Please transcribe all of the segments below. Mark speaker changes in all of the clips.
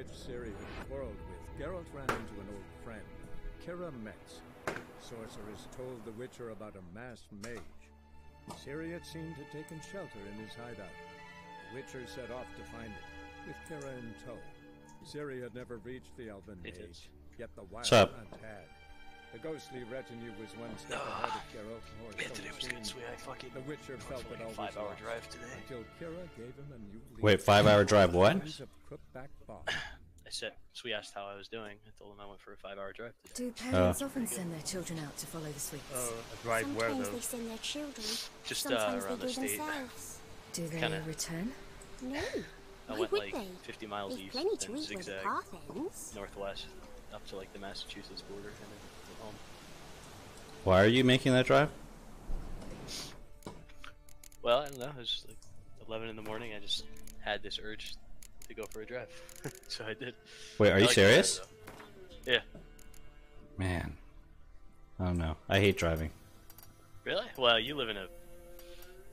Speaker 1: witch Ciri had quarreled with, Geralt ran into an old friend, Kira Metz. Sorceress told the Witcher about a masked mage. Ciri had seemed to have taken shelter in his hideout. The Witcher set off to find it, with Kira in tow. Ciri had never reached the elven mage, yet the wild hunt had. The ghostly retinue was one step ahead of Geralt, or so
Speaker 2: Today was good, sweet. I fucking
Speaker 1: the Witcher felt it always
Speaker 2: 5-hour drive today.
Speaker 1: until Kira gave him a new lead.
Speaker 3: Wait, 5-hour drive what?
Speaker 2: I said, Sweet asked how I was doing. I told him I went for a 5-hour drive today.
Speaker 4: Do parents often send their children out to follow the sweets?
Speaker 5: A drive where though?
Speaker 6: Sometimes they send their children.
Speaker 2: Just
Speaker 6: Sometimes
Speaker 2: around
Speaker 6: they
Speaker 2: the
Speaker 6: do
Speaker 2: state.
Speaker 6: themselves.
Speaker 4: Do they
Speaker 2: Kinda.
Speaker 4: return?
Speaker 6: No.
Speaker 2: I
Speaker 6: Why
Speaker 2: went
Speaker 6: would
Speaker 2: like
Speaker 6: they?
Speaker 2: 50 miles
Speaker 6: There's
Speaker 2: east
Speaker 6: plenty to
Speaker 2: and
Speaker 6: eat where the
Speaker 2: zigzag
Speaker 6: path ends.
Speaker 2: northwest up to like the Massachusetts border and then home.
Speaker 3: Why are you making that drive?
Speaker 2: Well, I don't know. It was like 11 in the morning. I just had this urge to go for a drive, so I did.
Speaker 3: Wait, are you
Speaker 2: like
Speaker 3: serious?
Speaker 2: drive, yeah.
Speaker 3: Man, I don't know. I hate driving.
Speaker 2: Really? Well, you live in a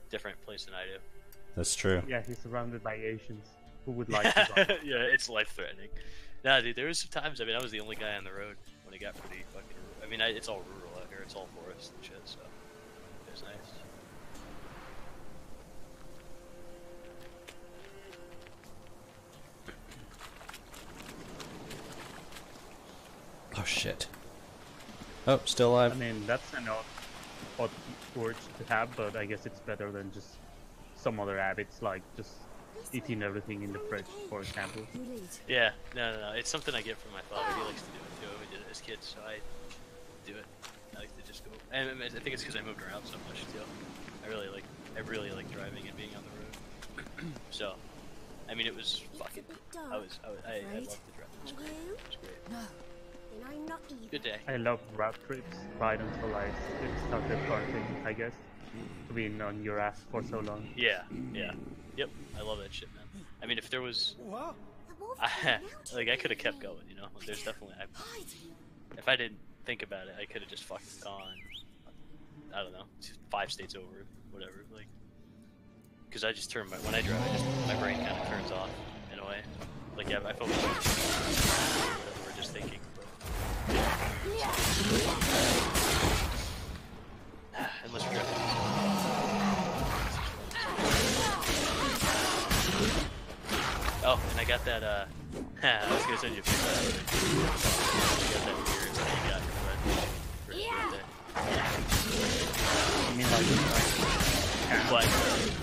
Speaker 2: different place than I do.
Speaker 3: That's true.
Speaker 5: Yeah, he's surrounded by Asians. Who would like to drive?
Speaker 2: Yeah, it's life-threatening. Nah, dude, there was some times. I mean, I was the only guy on the road when it got pretty fucking. I mean, it's all rural out here. It's all forest and shit, so it was nice.
Speaker 3: Oh shit. Oh, still alive.
Speaker 5: I mean, that's an odd urge to have, but I guess it's better than just some other habits, like just eating everything in the fridge, for example.
Speaker 2: Yeah, no. It's something I get from my father. He likes to do it too. We did it as kids, so I do it. I like to just go. And I think it's because I moved around so much too. I really like driving and being on the road. So, I mean, it was fucking. I loved the drive. It was great. It was great.
Speaker 6: No. Then I'm not either.
Speaker 2: Good day.
Speaker 5: I love road trips, right until I started farting, I guess. Being on your ass for so long.
Speaker 2: Yeah. Yep, I love that shit, man. I mean, if there was, like, I could have kept going, you know. There's definitely, if I didn't think about it, I could have just fucking gone. I don't know, 5 states over, whatever. Like, because I just turn when I drive, my brain kind of turns off in a way. Like, yeah, I focus on what we're just thinking. But... unless you're driving. Oh, and I got that, I was gonna send you a picture. I got that beer that you got for his birthday.
Speaker 5: I mean, like,
Speaker 2: But,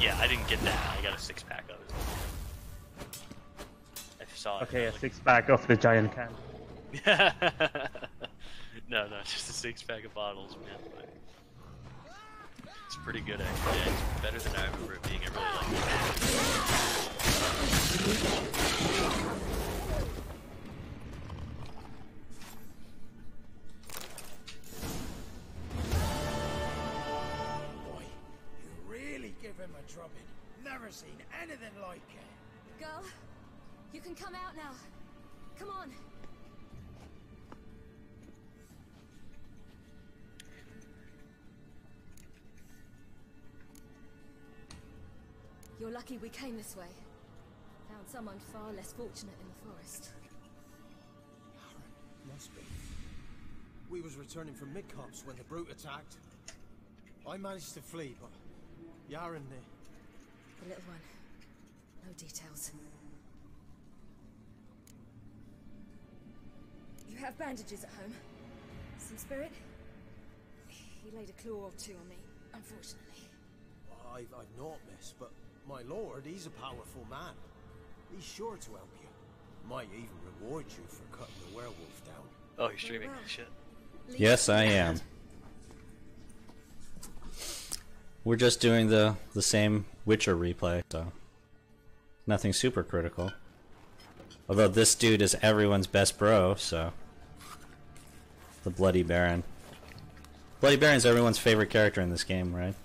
Speaker 2: yeah, I didn't get that. I got a 6-pack of it. I saw it.
Speaker 5: okay, a 6-pack of the giant can.
Speaker 2: No, just a 6-pack of bottles, man. But it's pretty good, actually. Yeah, it's better than I remember it being. I really like it.
Speaker 7: Boy, you really give him a drubbing. Never seen anything like it.
Speaker 4: Girl, you can come out now. Come on. You're lucky we came this way. Found someone far less fortunate in the forest.
Speaker 7: Must be. We was returning from Midcops when the brute attacked. I managed to flee, but Yaren,
Speaker 4: The little one. No details. You have bandages at home? Some spirit? He laid a claw or two on me, unfortunately.
Speaker 7: I've not, miss, but my lord, he's a powerful man. He's sure to help you. Might even reward you for cutting the werewolf down.
Speaker 2: Oh, you're streaming shit.
Speaker 3: Yes, I am. We're just doing the same Witcher replay, so nothing super critical. Although this dude is everyone's best bro, so the Bloody Baron. Bloody Baron's everyone's favorite character in this game, right?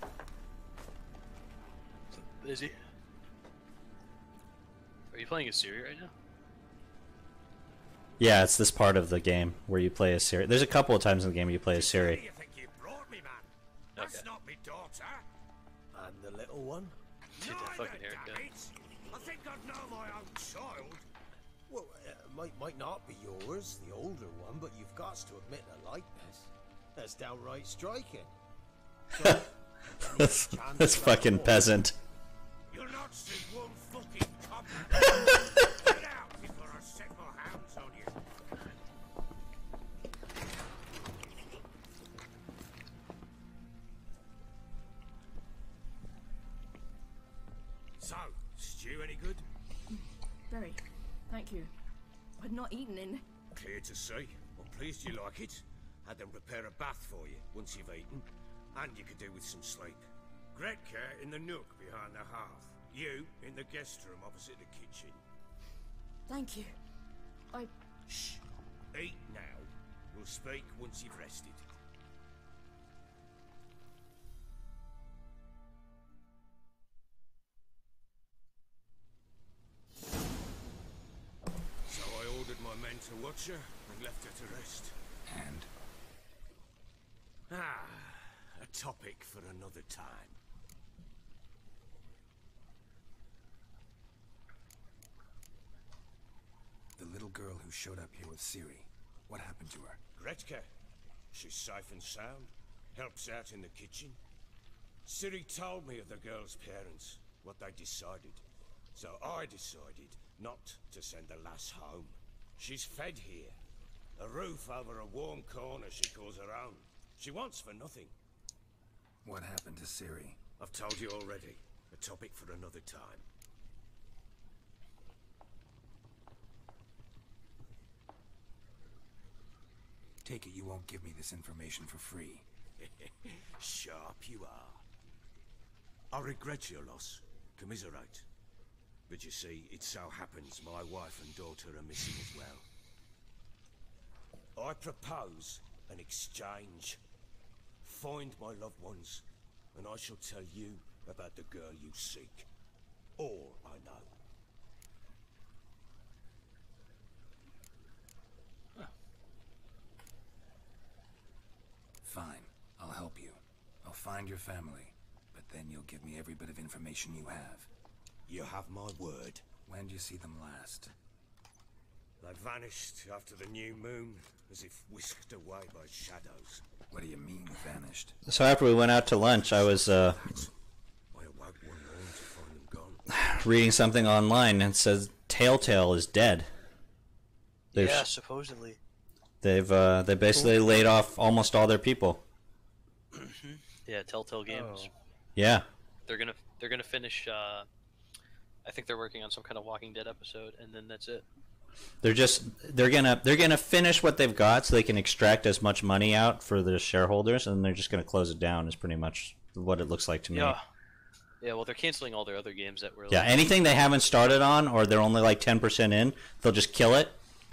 Speaker 2: Is he? Are you playing a Ciri right now?
Speaker 3: Yeah, it's this part of the game where you play as Ciri. There's a couple of times in the game you play as Ciri.
Speaker 7: You think you brought me, man?
Speaker 2: Okay.
Speaker 7: That's not me daughter. And the little one?
Speaker 2: Dude, that fucking haircut.
Speaker 7: I think I'd know my own child. Well, might not be yours, the older one, but you've got to admit a likeness. That's downright striking. So,
Speaker 3: That's fucking peasant.
Speaker 7: you'll not see one fucking copy. Get out before I set my hands on you. So, stew any good?
Speaker 4: Very. Thank you. I'd not eaten in.
Speaker 7: Clear to see. I'm pleased you like it. Had them prepare a bath for you once you've eaten, and you could do with some sleep. Gretka in the nook behind the hearth. You in the guest room opposite the kitchen.
Speaker 4: Thank you.
Speaker 7: Shh. Eat now. We'll speak once you've rested. So I ordered my men to watch her and left her to rest.
Speaker 8: And?
Speaker 7: A topic for another time.
Speaker 8: The little girl who showed up here with Ciri, what happened to her?
Speaker 7: Gretka. She's safe and sound. Helps out in the kitchen. Ciri told me of the girl's parents, what they decided. So I decided not to send the lass home. She's fed here. A roof over a warm corner she calls her own. She wants for nothing.
Speaker 8: What happened to Ciri?
Speaker 7: I've told you already. A topic for another time.
Speaker 8: Take it you won't give me this information for free.
Speaker 7: Sharp you are. I regret your loss. Commiserate. But you see, it so happens my wife and daughter are missing as well. I propose an exchange. Find my loved ones, and I shall tell you about the girl you seek. All I know.
Speaker 8: Fine, I'll help you. I'll find your family, but then you'll give me every bit of information you have.
Speaker 7: You have my word.
Speaker 8: When did you see them last?
Speaker 7: They vanished after the new moon, as if whisked away by shadows.
Speaker 8: What do you mean, vanished?
Speaker 3: So after we went out to lunch, I was
Speaker 7: I awoke one morning to find them gone.
Speaker 3: reading something online and it says Telltale is dead.
Speaker 2: Yeah, supposedly.
Speaker 3: They basically laid off almost all their people.
Speaker 2: Yeah, Telltale Games.
Speaker 5: Oh.
Speaker 3: Yeah.
Speaker 2: They're gonna finish. I think they're working on some kind of Walking Dead episode, and then that's it.
Speaker 3: They're gonna finish what they've got so they can extract as much money out for the shareholders, and they're just gonna close it down. Is pretty much what it looks like to me.
Speaker 2: Yeah. Yeah. Well, they're canceling all their other games that were.
Speaker 3: Yeah. Anything they haven't started on, or they're only like 10% in, they'll just kill it.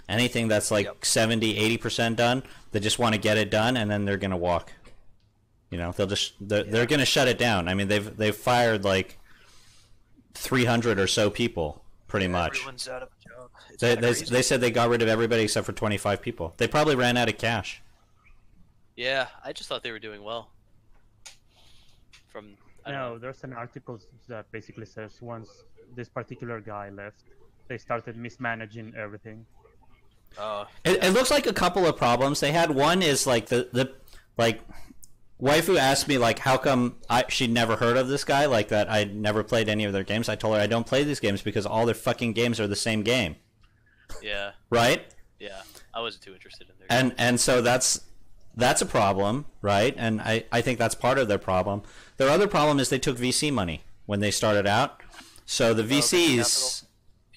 Speaker 3: Anything that's like 70, 80% done, they just want to get it done, and then they're gonna walk. You know, they're gonna shut it down. I mean, they've fired like 300 or so people, pretty much.
Speaker 2: Everyone's out of a job.
Speaker 3: They said they got rid of everybody except for 25 people. They probably ran out of cash.
Speaker 2: Yeah, I just thought they were doing well. I don't know.
Speaker 5: There's an article that basically says once this particular guy left, they started mismanaging everything.
Speaker 3: It looks like a couple of problems. They had one is like the waifu asked me like how come she'd never heard of this guy, like that I'd never played any of their games. I told her I don't play these games because all their fucking games are the same game.
Speaker 2: Yeah.
Speaker 3: Right?
Speaker 2: Yeah. I wasn't too interested in their games.
Speaker 3: And so that's a problem, right? And I think that's part of their problem. Their other problem is they took VC money when they started out. So the VCs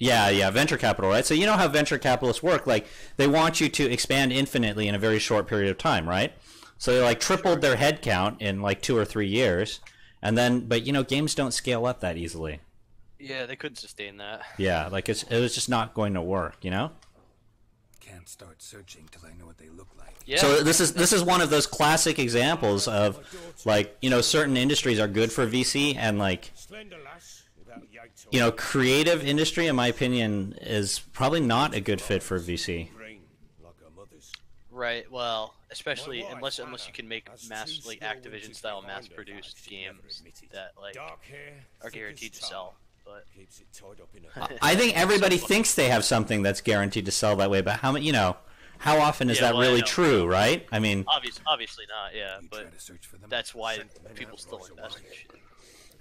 Speaker 3: venture capital, right? So you know how venture capitalists work. Like, they want you to expand infinitely in a very short period of time, right? So they like tripled their head count in like 2 or 3 years. And then, but you know, games don't scale up that easily.
Speaker 2: Yeah, they couldn't sustain that.
Speaker 3: Yeah, like it was just not going to work, you know?
Speaker 8: Can't start searching till I know what they look like.
Speaker 2: Yeah.
Speaker 3: So this is one of those classic examples of, like, you know, certain industries are good for VC, and like, you know, creative industry, in my opinion, is probably not a good fit for VC.
Speaker 2: Right. Well, especially unless you can make like Activision style mass produced games that like are guaranteed to sell. but
Speaker 7: Keeps it tied up in a
Speaker 3: I think everybody thinks they have something that's guaranteed to sell that way, but how many, how often is
Speaker 2: Yeah,
Speaker 3: that
Speaker 2: well, I
Speaker 3: really
Speaker 2: know.
Speaker 3: true, right? I mean,
Speaker 2: obviously not. Yeah,
Speaker 8: You
Speaker 2: but
Speaker 8: try to search for them.
Speaker 2: that's why
Speaker 7: Sent the men
Speaker 2: people
Speaker 7: out
Speaker 2: still
Speaker 7: right
Speaker 2: invest in
Speaker 7: away.
Speaker 2: shit.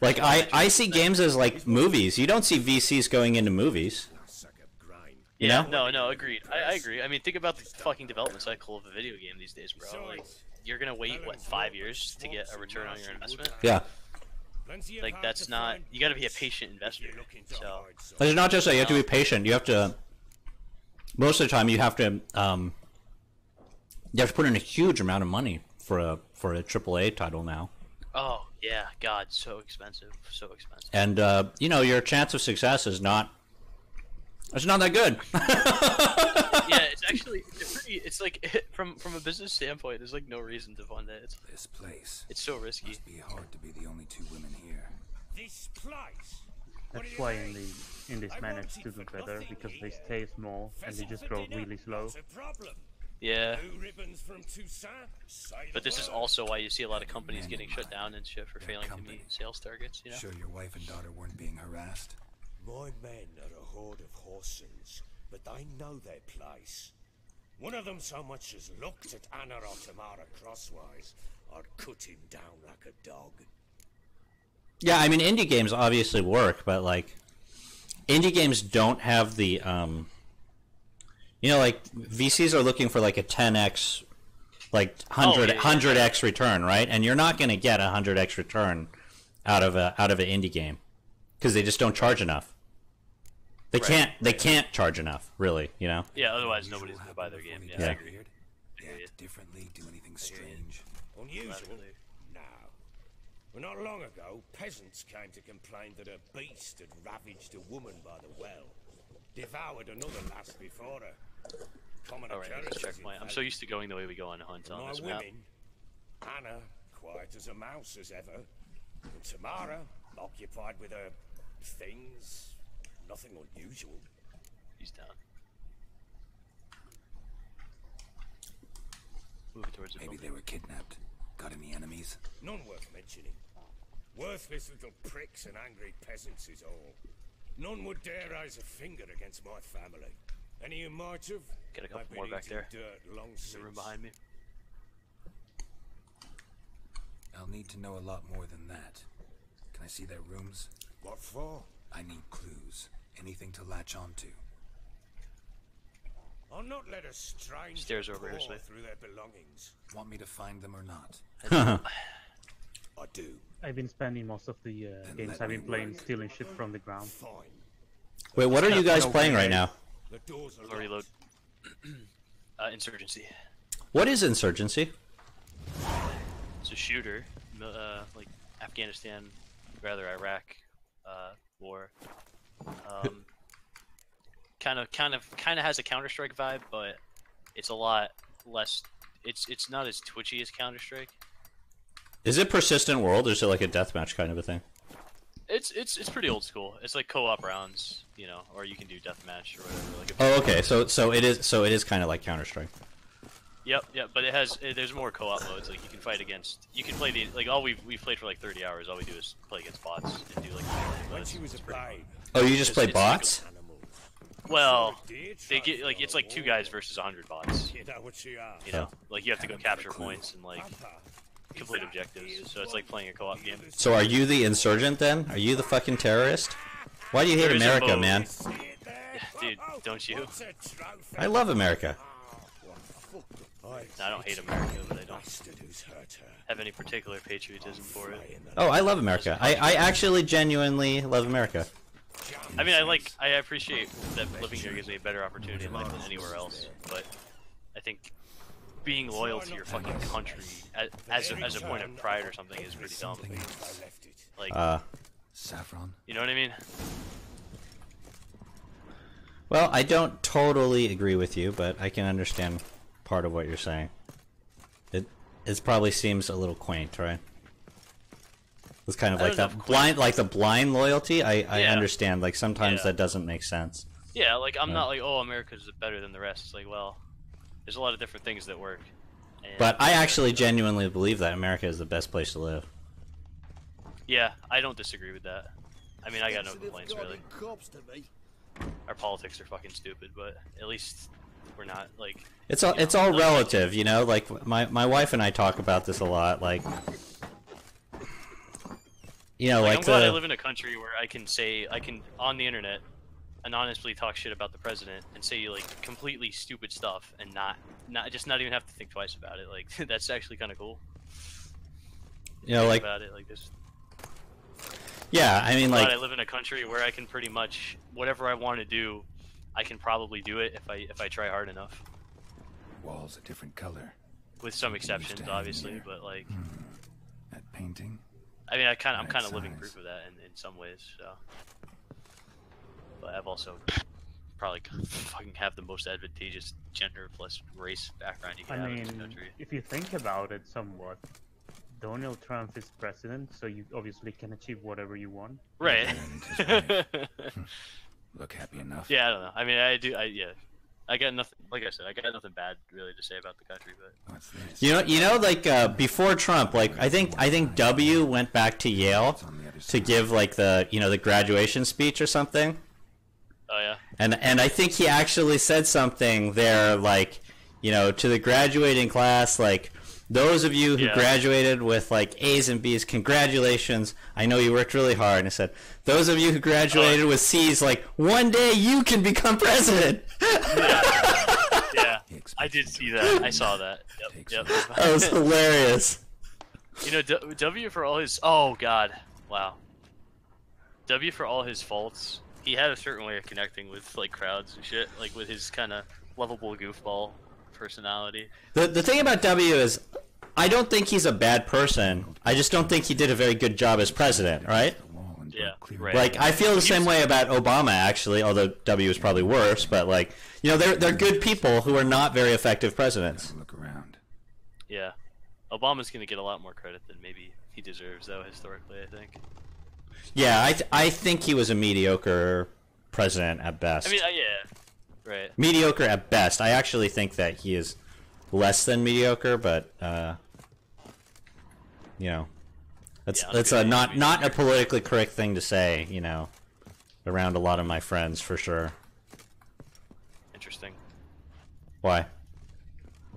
Speaker 3: like I see games as like movies. You don't see VCs going into movies.
Speaker 7: suck up grind.
Speaker 3: You
Speaker 2: Yeah,
Speaker 3: know?
Speaker 2: no, agreed. I agree. I mean, think about the fucking development cycle of a video game these days, bro. Like, you're gonna wait, what, 5 years to get a return on your investment?
Speaker 3: Yeah.
Speaker 7: Plenty of
Speaker 2: Like,
Speaker 7: hard
Speaker 2: that's
Speaker 7: to
Speaker 2: not...
Speaker 7: find
Speaker 2: You gotta be a
Speaker 7: goods
Speaker 2: patient
Speaker 7: if
Speaker 2: investor.
Speaker 7: you're looking to
Speaker 2: So,
Speaker 7: hide some.
Speaker 3: It's not just that you have to be patient. You have to. Most of the time, you have to. You have to put in a huge amount of money for a AAA title now,
Speaker 2: oh, yeah, God, so expensive. So expensive.
Speaker 3: and your chance of success is not. It's not that good.
Speaker 2: Yeah, it's actually... It's like, from a business standpoint, there's, like, no reason to fund it.
Speaker 8: This place.
Speaker 2: It's so risky.
Speaker 8: Must be hard to be the only two women here.
Speaker 7: This place. What
Speaker 5: That's
Speaker 7: do you
Speaker 5: why
Speaker 7: mean?
Speaker 5: in this
Speaker 7: I
Speaker 5: managed
Speaker 7: want
Speaker 5: to
Speaker 7: it
Speaker 5: do
Speaker 7: for
Speaker 5: better
Speaker 7: nothing
Speaker 5: because they
Speaker 7: here.
Speaker 5: stay small and they
Speaker 7: Pheasant
Speaker 5: just
Speaker 7: for
Speaker 5: grow
Speaker 7: dinner?
Speaker 5: really slow.
Speaker 7: Not a problem.
Speaker 2: Yeah.
Speaker 7: Blue ribbons from Toussaint? Say
Speaker 2: But
Speaker 7: the
Speaker 2: this is
Speaker 7: word.
Speaker 2: also why you see a lot of companies
Speaker 8: Man
Speaker 2: getting
Speaker 8: in
Speaker 2: shut
Speaker 8: mind.
Speaker 2: down and shit for
Speaker 8: Their
Speaker 2: failing to
Speaker 8: company.
Speaker 2: meet sales targets, you know?
Speaker 8: Sure your wife and daughter weren't being harassed?
Speaker 7: My men are a horde of horsens, but they know their place. One of them so much as looked at Anna or Tamara crosswise, I'd cut him down like a dog.
Speaker 3: Yeah, I mean, indie games obviously work, but like, indie games don't have the like VCs are looking for like a 10x, like 100x return, right? And you're not going to get a 100x return out of an indie game because they just don't charge enough. They can't charge enough, really,
Speaker 2: Yeah, otherwise nobody's gonna buy their game. Yeah, I agree.
Speaker 8: They act differently, do anything strange.
Speaker 7: Unusual?
Speaker 2: Absolutely.
Speaker 7: No. Well, not long ago, peasants came to complain that a beast had ravaged a woman by the well. Devoured another lass before her. Common
Speaker 2: Alright, let's
Speaker 7: occurrence,
Speaker 2: check
Speaker 7: in
Speaker 2: my... I'm
Speaker 7: fact.
Speaker 2: so used to going the way we go on hunt on
Speaker 7: My
Speaker 2: this map.
Speaker 7: women, Anna, quiet as a mouse as ever, and Tamara, occupied with her things, nothing unusual.
Speaker 2: He's down. Moving towards the
Speaker 8: Maybe
Speaker 2: building.
Speaker 8: they were kidnapped. Got any enemies?
Speaker 7: None worth mentioning. Worthless little pricks and angry peasants is all. None would dare raise a finger against my family. Any who might have,
Speaker 2: Get a couple
Speaker 7: I've been
Speaker 2: more back
Speaker 7: eating
Speaker 2: there.
Speaker 7: dirt long
Speaker 2: There's a room
Speaker 7: since.
Speaker 2: behind me.
Speaker 8: I'll need to know a lot more than that. Can I see their rooms?
Speaker 7: What for?
Speaker 8: I need clues. Anything to latch onto.
Speaker 7: I'll not let a stranger
Speaker 2: Stairs over here,
Speaker 7: pour
Speaker 2: Slade.
Speaker 7: through their belongings.
Speaker 8: Want me to find them or not?
Speaker 7: I do.
Speaker 5: I've been spending most of the games I've been playing stealing shit from the ground.
Speaker 7: Fine.
Speaker 3: Wait, what are you guys playing right now?
Speaker 7: The doors are
Speaker 2: I'll reload.
Speaker 7: locked.
Speaker 2: Insurgency.
Speaker 3: What is Insurgency?
Speaker 2: It's a shooter, like Afghanistan, rather Iraq war. Kind of has a Counter-Strike vibe, but it's a lot less. It's not as twitchy as Counter-Strike.
Speaker 3: Is it persistent world, or is it like a deathmatch kind of a thing?
Speaker 2: It's pretty old school. It's like co-op rounds, or you can do deathmatch or whatever. Like
Speaker 3: Oh, okay. So it is kind of like Counter-Strike.
Speaker 2: Yep, but there's more co-op modes. Like you can play all we've played for like 30 hours. All we do is play against bots and do like.
Speaker 7: When she was a babe,
Speaker 3: Oh, you just play
Speaker 2: It's like a-
Speaker 3: bots?
Speaker 7: animal.
Speaker 2: Well,
Speaker 7: Did
Speaker 2: they
Speaker 7: try
Speaker 2: get like
Speaker 7: for
Speaker 2: it's
Speaker 7: a
Speaker 2: like 2
Speaker 7: war.
Speaker 2: guys versus 100 bots.
Speaker 7: You know what she are.
Speaker 2: Like you have to go capture points and like
Speaker 7: Papa,
Speaker 2: complete objectives. So it's like playing a co-op game.
Speaker 3: So are you the insurgent then? Are you the fucking terrorist? Why do you hate
Speaker 2: There is a
Speaker 3: America,
Speaker 2: mode.
Speaker 3: man?
Speaker 7: see it there?
Speaker 2: Dude, don't you?
Speaker 7: What's a trophy?
Speaker 3: I love America.
Speaker 2: I don't hate America, but I don't
Speaker 7: Bastard who's hurt her.
Speaker 2: have any particular patriotism for it.
Speaker 3: Oh, I love America. I actually genuinely love America.
Speaker 2: I mean, I appreciate that living here gives me a better opportunity in life than anywhere else. But I think being loyal to your fucking country as a point of pride or something is pretty dumb.
Speaker 7: I left it.
Speaker 2: Like,
Speaker 8: Saffron?
Speaker 2: you know what I mean?
Speaker 3: Well, I don't totally agree with you, but I can understand part of what you're saying. It probably seems a little quaint, right? It's kind of
Speaker 2: I
Speaker 3: like
Speaker 2: don't know
Speaker 3: that
Speaker 2: if
Speaker 3: blind, like the blind loyalty. I
Speaker 2: Yeah.
Speaker 3: understand. Like sometimes
Speaker 2: Yeah.
Speaker 3: that doesn't make sense.
Speaker 2: Yeah, like I'm not like, oh, America's better than the rest. It's like, well, there's a lot of different things that work. And
Speaker 3: But I actually genuinely believe that America is the best place to live.
Speaker 2: yeah, I don't disagree with that. I mean, I got no complaints really. Our politics are fucking stupid, but at least we're not like.
Speaker 3: It's all relative, you know. Like my wife and I talk about this a lot. Like, you know, like
Speaker 2: I'm glad I live in a country where I can on the internet anonymously talk shit about the president and say like completely stupid stuff and not even have to think twice about it. Like that's actually kind of cool.
Speaker 3: You know, like
Speaker 2: about it like this.
Speaker 3: Yeah, I mean, like
Speaker 2: I live in a country where I can pretty much whatever I want to do, I can probably do it if I try hard enough.
Speaker 8: Walls a different color.
Speaker 2: With some exceptions, obviously, but like.
Speaker 8: That painting.
Speaker 2: I mean, I'm kind of living proof of that in some ways. So, but I've also probably fucking have the most advantageous gender plus race background you can have in this country.
Speaker 5: If you think about it somewhat. Donald Trump is president, so you obviously can achieve whatever you want.
Speaker 2: Right.
Speaker 8: Look happy enough.
Speaker 2: Yeah, I don't know. I mean, I got nothing. Like I said, I got nothing bad really to say about the country. But
Speaker 8: what's this?
Speaker 3: You know, like before Trump, like I think W went back to Yale to give like the graduation speech or something.
Speaker 2: Oh yeah.
Speaker 3: And I think he actually said something there, like, you know, to the graduating class, like. Those of you who graduated with like A's and B's, congratulations. I know you worked really hard. And I said, those of you who graduated with C's, like, one day you can become president.
Speaker 2: Yeah, I did see that. I saw that. Yep.
Speaker 3: That was hilarious.
Speaker 2: You know, W for all his... Oh, God. Wow. W for all his faults, he had a certain way of connecting with, like, crowds and shit. Like, with his kind of lovable goofball personality.
Speaker 3: The thing about W is, I don't think he's a bad person. I just don't think he did a very good job as president, right?
Speaker 2: Yeah, right.
Speaker 3: Like, I feel the same way about Obama, actually, although W is probably worse, but, like, you know, they're good people who are not very effective presidents.
Speaker 8: Look around.
Speaker 2: Yeah. Obama's going to get a lot more credit than maybe he deserves, though, historically, I think.
Speaker 3: Yeah, I think he was a mediocre president at best.
Speaker 2: I mean, yeah. Right.
Speaker 3: Mediocre at best. I actually think that he is less than mediocre, but you know, that's not a politically correct thing to say, you know, around a lot of my friends for sure.
Speaker 2: Interesting.
Speaker 3: Why?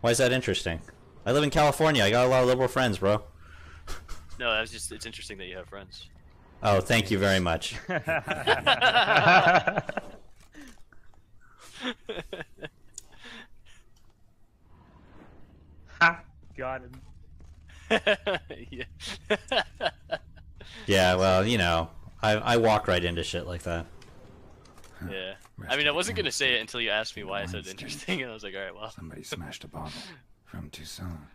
Speaker 3: Why is that interesting? I live in California. I got a lot of liberal friends, bro.
Speaker 2: No, that's just it's interesting that you have friends.
Speaker 3: Oh, thank you very much.
Speaker 5: Ha! Got him.
Speaker 2: Yeah.
Speaker 3: Yeah, well, you know, I walk right into shit like that.
Speaker 2: Yeah. I mean, I wasn't gonna say it until you asked me why I said interesting, and I was like, all right, well.
Speaker 8: Somebody smashed a bottle from Tucson.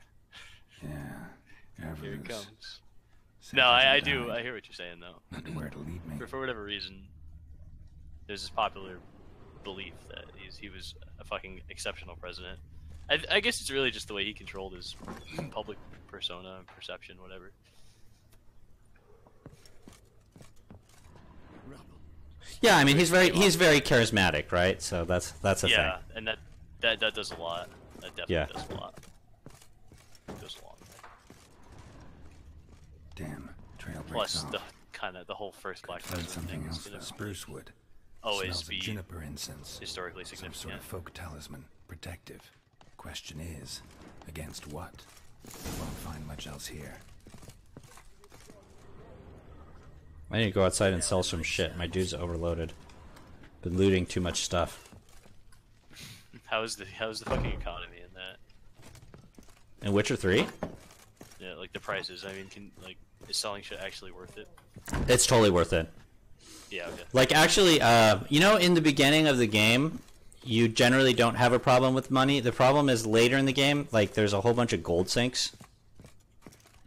Speaker 8: Yeah.
Speaker 2: Here it comes. No, I do. I hear what you're saying, though.
Speaker 8: Wonder where it'll lead me.
Speaker 2: For whatever reason, there's this popular belief that he was a fucking exceptional president. I guess it's really just the way he controlled his public persona and perception, whatever.
Speaker 3: Yeah, I mean he's very charismatic, right? So that's a thing.
Speaker 2: Yeah, and that does a lot. That definitely does a lot. It goes a long way.
Speaker 8: Damn, trail breaks
Speaker 2: Plus
Speaker 8: off.
Speaker 2: the whole first Black President
Speaker 8: Something
Speaker 2: thing
Speaker 8: else.
Speaker 2: is gonna
Speaker 8: Spruce wood.
Speaker 2: always
Speaker 8: Smells of
Speaker 2: be
Speaker 8: juniper incense.
Speaker 2: historically
Speaker 8: Some
Speaker 2: significant.
Speaker 8: sort of folk talisman, protective. Question is, against what? Won't find much else here.
Speaker 3: I need to go outside and sell some shit. My dude's overloaded. Been looting too much stuff.
Speaker 2: How's the fucking economy in that?
Speaker 3: In Witcher 3?
Speaker 2: Yeah, like the prices. I mean, is selling shit actually worth it?
Speaker 3: It's totally worth it.
Speaker 2: Yeah. Okay.
Speaker 3: Like, actually, you know, in the beginning of the game, you generally don't have a problem with money. The problem is later in the game, like, there's a whole bunch of gold sinks.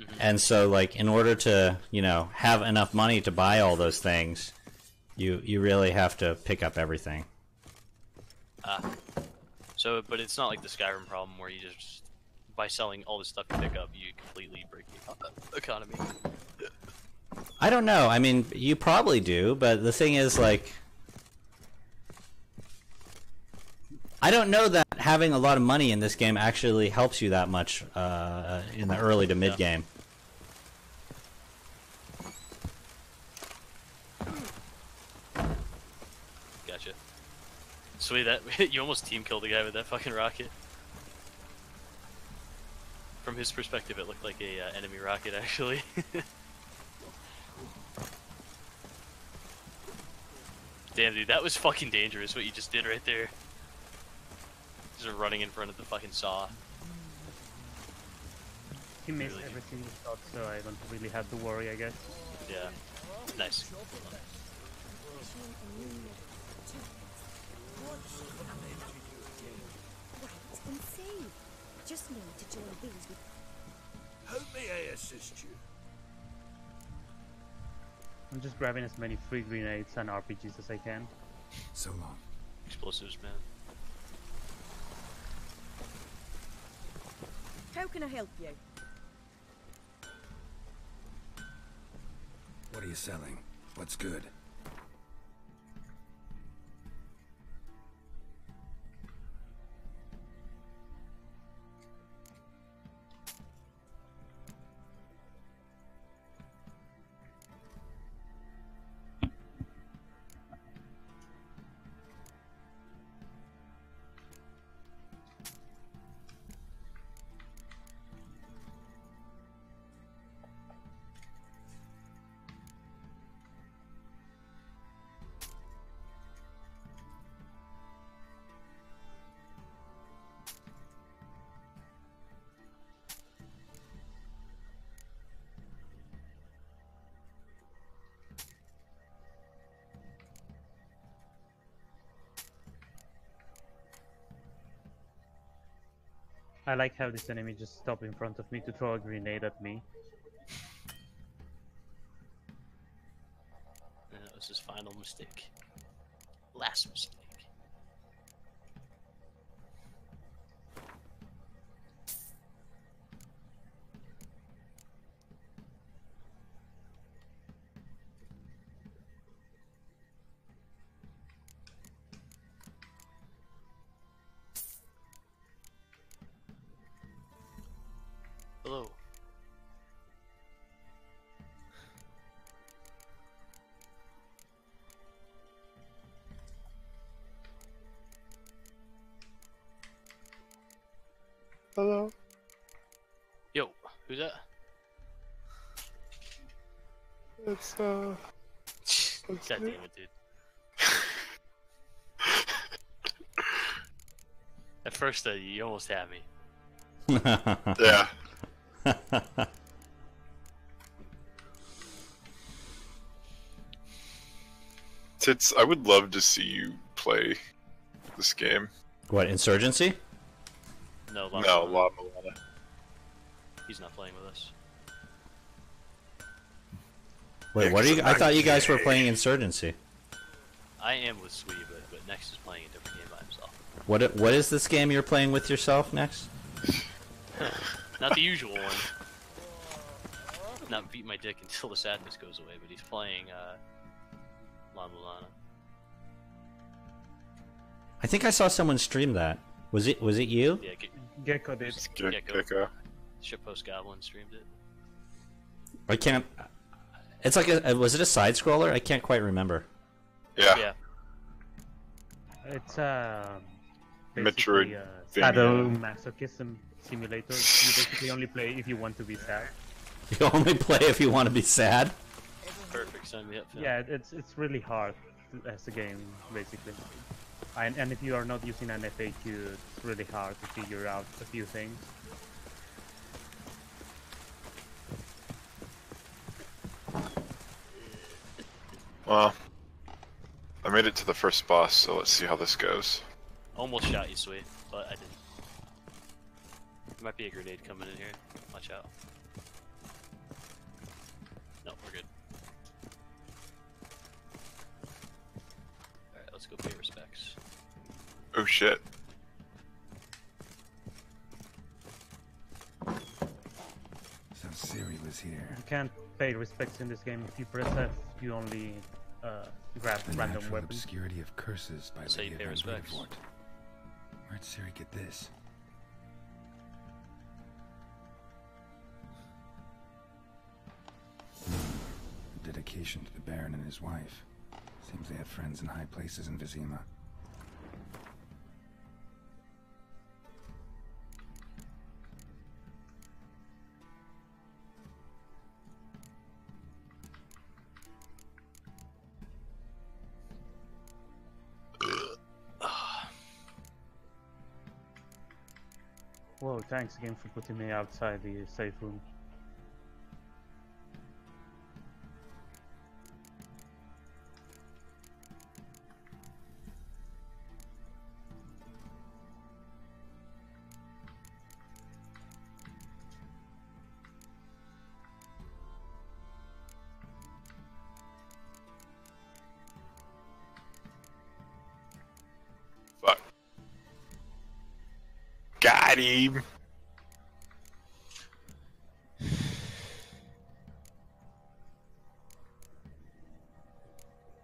Speaker 3: Mm-hmm. And so, like, in order to, you know, have enough money to buy all those things, you really have to pick up everything.
Speaker 2: So, but it's not like the Skyrim problem where you just, by selling all the stuff you pick up, you completely break the economy.
Speaker 3: I don't know. I mean, you probably do, but the thing is, like, I don't know that having a lot of money in this game actually helps you that much in the early to mid game.
Speaker 2: Sweet, that you almost team killed the guy with that fucking rocket. From his perspective, it looked like a enemy rocket, actually. Damn, dude, that was fucking dangerous. What you just did right there. Just running in front of the fucking saw.
Speaker 5: He missed
Speaker 2: Really
Speaker 5: every single shot, so I don't really have to worry, I guess.
Speaker 2: Yeah, nice.
Speaker 6: Wait and see. Just need to join these with.
Speaker 7: How may I assist you?
Speaker 5: I'm just grabbing as many free grenades and RPGs as I can.
Speaker 8: So long.
Speaker 2: Explosives, man.
Speaker 4: How can I help you?
Speaker 8: What are you selling? What's good?
Speaker 5: I like how this enemy just stopped in front of me to throw a grenade at me.
Speaker 2: And that was his final mistake. Last mistake. Hello.
Speaker 9: Hello.
Speaker 2: Yo, who's that?
Speaker 9: It's
Speaker 2: God damn it, dude. At first, you almost had me.
Speaker 9: yeah. Tits, I would love to see you play this game.
Speaker 3: What, Insurgency?
Speaker 2: No,
Speaker 9: No,
Speaker 2: Lana.
Speaker 9: La Milana.
Speaker 2: He's not playing with us.
Speaker 3: Wait,
Speaker 9: Yeah,
Speaker 3: what are
Speaker 9: 'cause
Speaker 3: you? I thought you guys were
Speaker 9: gay.
Speaker 3: playing Insurgency.
Speaker 2: I am with Sweet, but Nex is playing a different game by himself.
Speaker 3: What is this game you're playing with yourself next?
Speaker 2: Not the usual one. Not beat my dick until the sadness goes away, but he's playing La Mulana.
Speaker 3: I think I saw someone stream that. Was it you?
Speaker 2: Yeah,
Speaker 5: Gecko did.
Speaker 9: Gecko.
Speaker 2: Shitpost Goblin streamed it.
Speaker 3: I can't. It's like was it a side scroller? I can't quite remember.
Speaker 9: Yeah.
Speaker 2: Yeah.
Speaker 5: It's
Speaker 9: Metroid.
Speaker 5: basically a sadomasochism simulator. You basically only play if you want to be sad.
Speaker 3: You only play if you want to be sad.
Speaker 2: Perfect, sign me up. Phil.
Speaker 5: Yeah, it's really hard as a game basically. And if you are not using an FAQ, it's really hard to figure out a few things.
Speaker 9: Well, I made it to the first boss, so let's see how this goes.
Speaker 2: Almost shot you, Sweet, but I didn't. There might be a grenade coming in here. Watch out. No, we're good. Alright, let's go pay respects.
Speaker 9: Oh shit.
Speaker 8: So Siri was here.
Speaker 5: You can't pay respects in this game. If you press F, you only grab
Speaker 8: The
Speaker 5: random
Speaker 8: natural
Speaker 5: weapons.
Speaker 8: obscurity of curses by
Speaker 2: That's how you
Speaker 8: Lydia
Speaker 2: pay
Speaker 8: Van
Speaker 2: respects.
Speaker 8: Bredevoort. Where'd Siri get this? Dedication to the Baron and his wife. Seems they had friends in high places in Vizima.
Speaker 5: Whoa, thanks again for putting me outside the safe room.
Speaker 9: Fuck. Got him!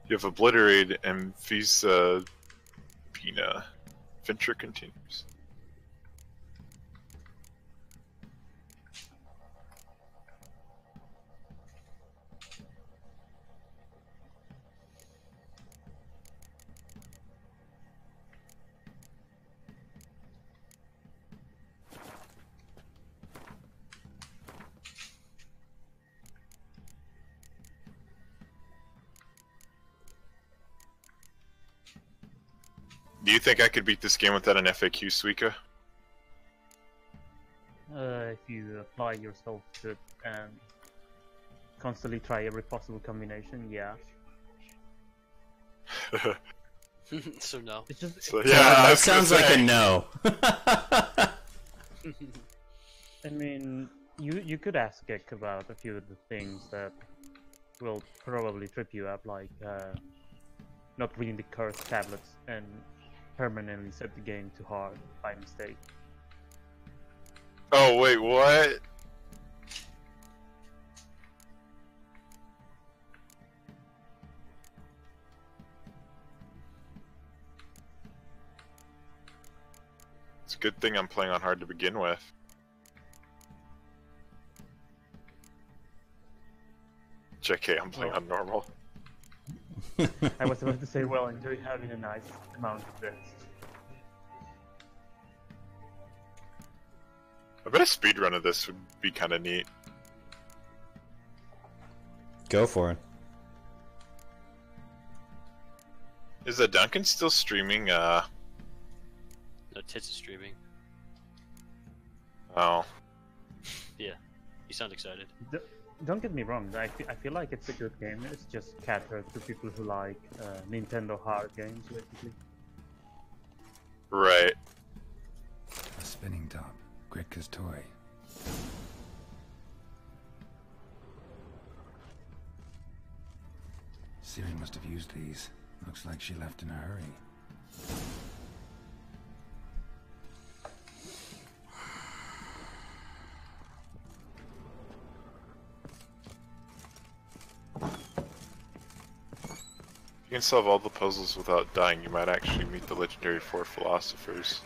Speaker 9: You have obliterated Amphisa Pina. Venture continues. Do you think I could beat this game without an FAQ, Suika?
Speaker 5: If you apply yourself to it and constantly try every possible combination, yeah.
Speaker 2: So no.
Speaker 5: It's just,
Speaker 9: So,
Speaker 3: Yeah, that sounds like a no.
Speaker 5: I mean, you could ask Gek about a few of the things that will probably trip you up, like not reading the cursed tablets and permanently set the game to hard by mistake.
Speaker 9: Oh, wait, what? It's a good thing I'm playing on hard to begin with. JK, I'm playing on normal.
Speaker 5: I was about to say, well, enjoy having a nice amount of this.
Speaker 9: I bet a speedrun of this would be kind of neat.
Speaker 3: Go for it.
Speaker 9: Is Duncan still streaming?
Speaker 2: No, Tits is streaming.
Speaker 9: Oh.
Speaker 2: Yeah, you sound excited.
Speaker 5: Don't get me wrong, I feel like it's a good game. It's just catered to people who like Nintendo hard games, basically.
Speaker 9: Right.
Speaker 8: A spinning top. Gritka's toy. Siri must have used these. Looks like she left in a hurry.
Speaker 9: If you can solve all the puzzles without dying, you might actually meet the legendary 4 philosophers.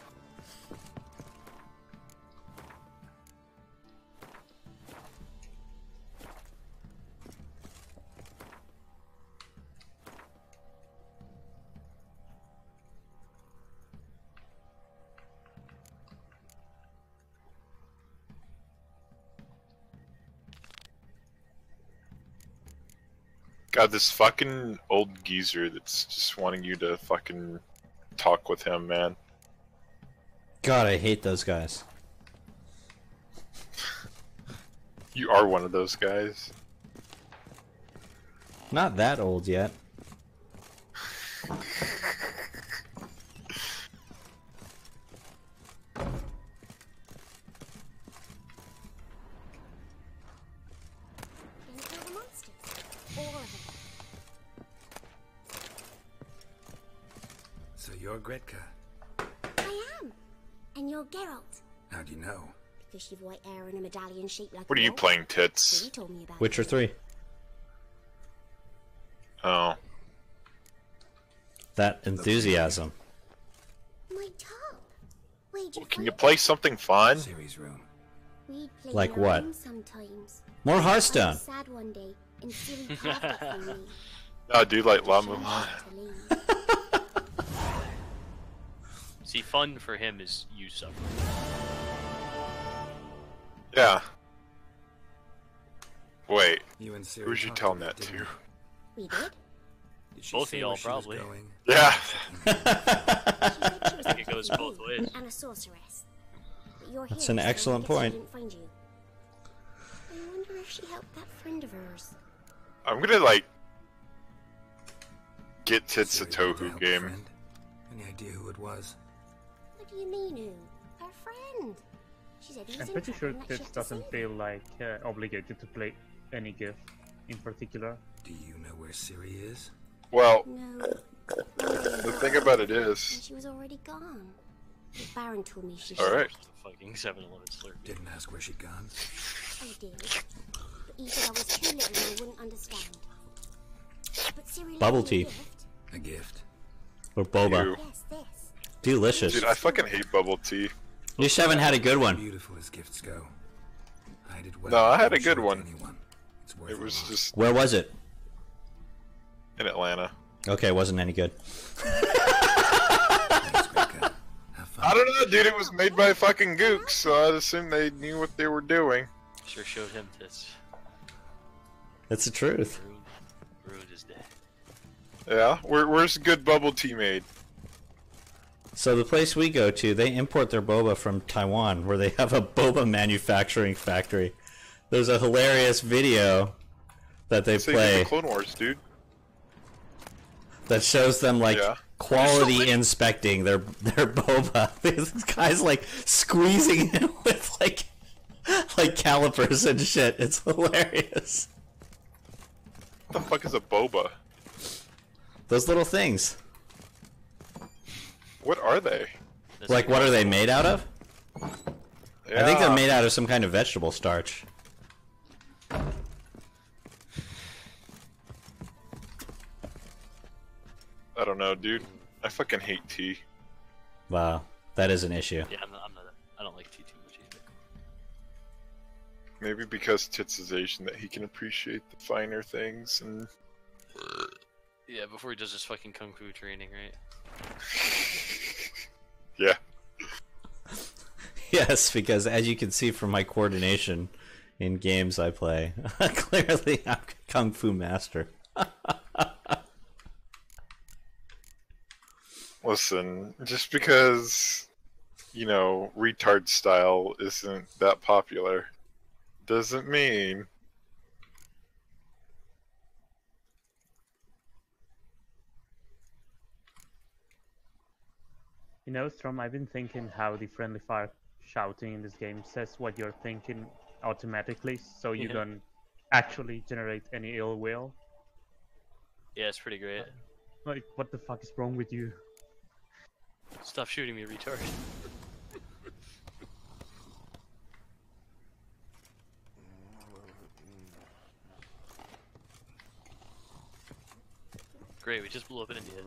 Speaker 9: God, this fucking old geezer that's just wanting you to fucking talk with him, man.
Speaker 3: God, I hate those guys.
Speaker 9: You are one of those guys.
Speaker 3: Not that old yet.
Speaker 8: So you're Gretka.
Speaker 6: I am. And you're Geralt.
Speaker 8: How do you know?
Speaker 6: Because you've white hair and a medallion shaped like
Speaker 9: What are you playing, Tits?
Speaker 6: He told me about
Speaker 3: Witcher 3.
Speaker 9: Oh.
Speaker 3: That enthusiasm.
Speaker 6: my top. Where'd you
Speaker 9: Can you play something fun?
Speaker 8: Siri's room.
Speaker 6: We'd play
Speaker 3: Like
Speaker 6: in our
Speaker 3: what?
Speaker 6: room sometimes.
Speaker 3: More
Speaker 6: I
Speaker 3: Hearthstone.
Speaker 6: was sad one day, and Siri carved it for me.
Speaker 9: No, I do like La
Speaker 6: She
Speaker 9: Mulan.
Speaker 6: wanted to leave.
Speaker 2: See, fun for him is you suffering.
Speaker 9: Yeah. Wait,
Speaker 8: You and Siri
Speaker 9: who was you
Speaker 8: talked
Speaker 9: telling
Speaker 8: about
Speaker 9: that
Speaker 8: it,
Speaker 9: to?
Speaker 8: didn't you?
Speaker 6: We did?
Speaker 8: Did she
Speaker 2: Both
Speaker 8: say
Speaker 2: of y'all,
Speaker 8: where she was
Speaker 2: probably.
Speaker 9: Yeah.
Speaker 6: She said she was
Speaker 2: I think it goes both ways.
Speaker 6: and a sorceress. But you're
Speaker 3: That's
Speaker 6: here,
Speaker 3: an
Speaker 6: so I
Speaker 3: excellent
Speaker 6: guess she
Speaker 3: point.
Speaker 6: didn't find you. I wonder if she helped that friend of hers.
Speaker 9: I'm gonna like get Tits a
Speaker 8: Ciri tried to
Speaker 9: Tohu
Speaker 8: help
Speaker 9: game.
Speaker 8: friend. Any idea who it was?
Speaker 6: What do you mean, who? Her friend. She said he was
Speaker 5: I'm
Speaker 6: in
Speaker 5: pretty sure
Speaker 6: trouble and that she
Speaker 5: this
Speaker 6: had to
Speaker 5: doesn't
Speaker 6: save
Speaker 5: feel
Speaker 6: him.
Speaker 5: like obligated to play any gift in particular.
Speaker 8: Do you know where Ciri is?
Speaker 9: Well,
Speaker 6: No.
Speaker 9: the thing about it
Speaker 6: And
Speaker 9: is,
Speaker 6: she was already gone. The Baron told me she
Speaker 9: all right.
Speaker 2: Just a fucking 7-Eleven Slurpee.
Speaker 8: Didn't ask where she'd gone.
Speaker 6: I did. But he said I was too little and I wouldn't understand. But Ciri left
Speaker 3: Bubble
Speaker 6: me a
Speaker 3: tea.
Speaker 6: gift.
Speaker 8: A gift.
Speaker 3: Or boba.
Speaker 9: Ew.
Speaker 6: Yes, this.
Speaker 3: Delicious.
Speaker 9: Dude, I fucking hate bubble tea.
Speaker 3: You just haven't had a good one.
Speaker 8: Beautiful as gifts go. I did well.
Speaker 9: No, I had a
Speaker 8: Don't show
Speaker 9: good
Speaker 8: it to
Speaker 9: one.
Speaker 8: anyone. It's worth
Speaker 9: It
Speaker 8: a
Speaker 9: was
Speaker 8: lot.
Speaker 9: just
Speaker 3: Where was it?
Speaker 9: in Atlanta.
Speaker 3: Okay, it wasn't any good.
Speaker 8: Thanks, Becca. Have fun.
Speaker 9: I don't know, dude. It was made by fucking gooks, so I'd assume they knew what they were doing.
Speaker 2: Sure showed him tits.
Speaker 3: That's the truth.
Speaker 2: Ruined his day.
Speaker 9: Yeah, where's good bubble tea made?
Speaker 3: So the place we go to, they import their boba from Taiwan, where they have a boba manufacturing factory. There's a hilarious video that they
Speaker 9: So you did
Speaker 3: play
Speaker 9: the Clone Wars, dude.
Speaker 3: that shows them like
Speaker 9: Yeah.
Speaker 3: quality inspecting their boba. This guy's like squeezing it with like calipers and shit. It's hilarious.
Speaker 9: What the fuck is a boba?
Speaker 3: Those little things.
Speaker 9: What are they?
Speaker 2: That's
Speaker 3: Like, what are they made out of?
Speaker 9: Yeah.
Speaker 3: I think they're made out of some kind of vegetable starch.
Speaker 9: I don't know, dude. I fucking hate tea.
Speaker 3: Wow, that is an issue.
Speaker 2: Yeah, I'm not. I don't like tea too much either.
Speaker 9: Maybe because Tits is Asian that he can appreciate the finer things and...
Speaker 2: Yeah, before he does his fucking kung fu training, right?
Speaker 9: Yeah.
Speaker 3: Yes, because as you can see from my coordination in games I play, clearly I'm a Kung Fu master.
Speaker 9: Listen, just because, you know, retard style isn't that popular, doesn't mean...
Speaker 5: You know, Strom, I've been thinking how the friendly fire shouting in this game says what you're thinking automatically, so you
Speaker 2: Yeah.
Speaker 5: don't actually generate any ill will.
Speaker 2: Yeah, it's pretty great.
Speaker 5: Like, what the fuck is wrong with you?
Speaker 2: Stop shooting me, retard. Great, we just blew up an India.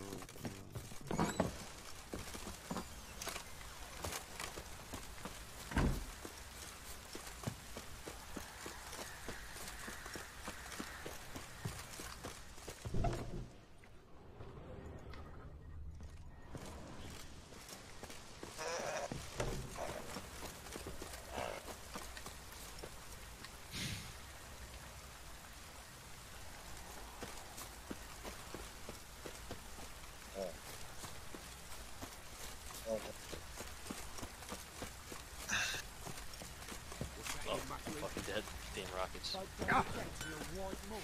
Speaker 2: Oh, fucking dead. Damn rockets.